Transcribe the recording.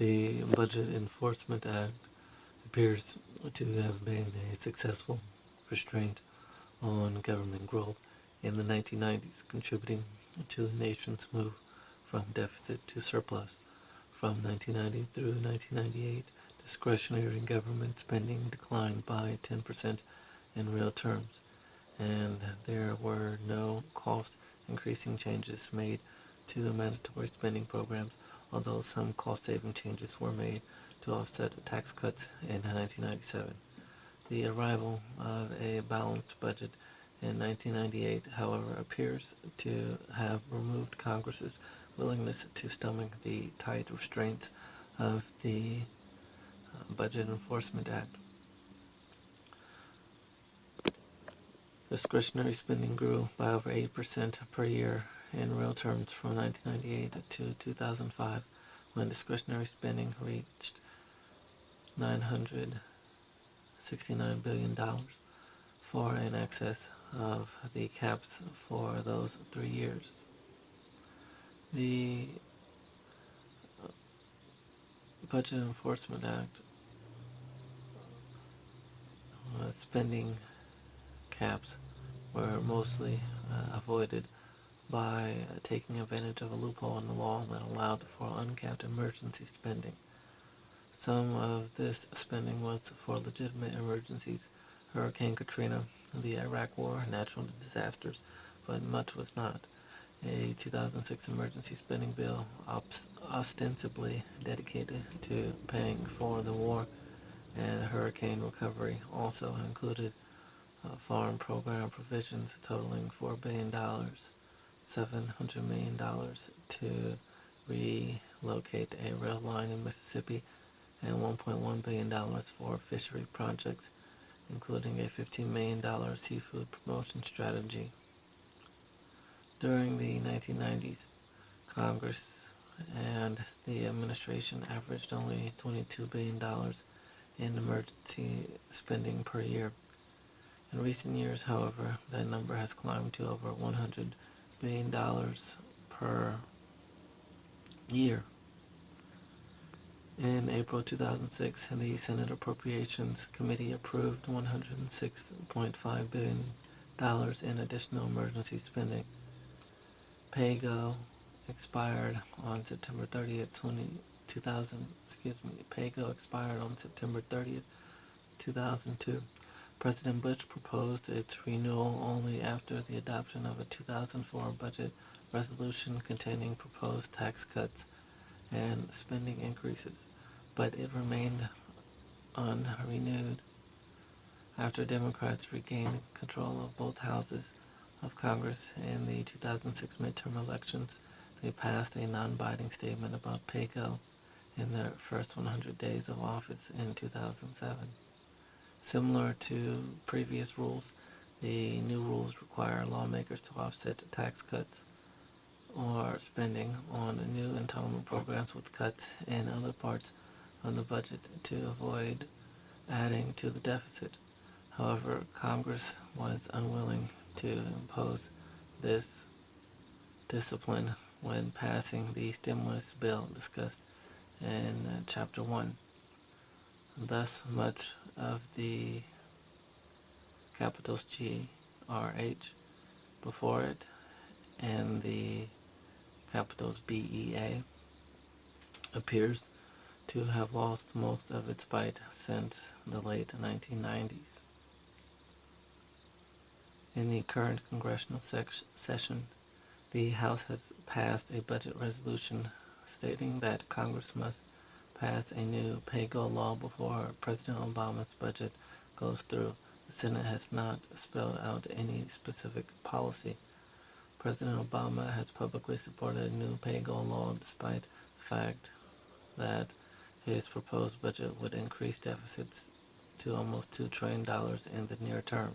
The Budget Enforcement Act appears to have been a successful restraint on government growth in the 1990s, contributing to the nation's move from deficit to surplus. From 1990 through 1998, discretionary government spending declined by 10% in real terms, and there were no cost-increasing changes made to the mandatory spending programs, although some cost-saving changes were made to offset tax cuts in 1997. The arrival of a balanced budget in 1998, however, appears to have removed Congress's willingness to stomach the tight restraints of the Budget Enforcement Act. Discretionary spending grew by over 8% per year in real terms from 1998 to 2005, when discretionary spending reached $969 billion, far in excess of the caps for those 3 years. The Budget Enforcement Act spending caps were mostly avoided by taking advantage of a loophole in the law that allowed for uncapped emergency spending. Some of this spending was for legitimate emergencies, Hurricane Katrina, the Iraq War, natural disasters, but much was not. A 2006 emergency spending bill ostensibly dedicated to paying for the war and hurricane recovery also included farm program provisions totaling $4 billion, $700 million to relocate a rail line in Mississippi, and $1.1 billion for fishery projects, including a $15 million seafood promotion strategy. During the 1990s, Congress and the administration averaged only $22 billion in emergency spending per year. In recent years, however, that number has climbed to over $100 billion per year. In April 2006, the Senate Appropriations Committee approved $106.5 billion in additional emergency spending. PAYGO expired on September 30th, 2000. PAYGO expired on September 30th, 2002. President Bush proposed its renewal only after the adoption of a 2004 budget resolution containing proposed tax cuts and spending increases, but it remained unrenewed. After Democrats regained control of both houses of Congress in the 2006 midterm elections, they passed a non-binding statement about PAYGO in their first 100 days of office in 2007. Similar to previous rules, the new rules require lawmakers to offset tax cuts or spending on new entitlement programs with cuts in other parts of the budget to avoid adding to the deficit. However, Congress was unwilling to impose this discipline when passing the stimulus bill discussed in Chapter 1. Thus, much of the capitals G, R, H before it and the capitals B, E, A appears to have lost most of its bite since the late 1990s. In the current congressional session, the House has passed a budget resolution stating that Congress must pass a new PAYGO law before President Obama's budget goes through. The Senate has not spelled out any specific policy. President Obama has publicly supported a new PAYGO law despite the fact that his proposed budget would increase deficits to almost $2 trillion in the near term.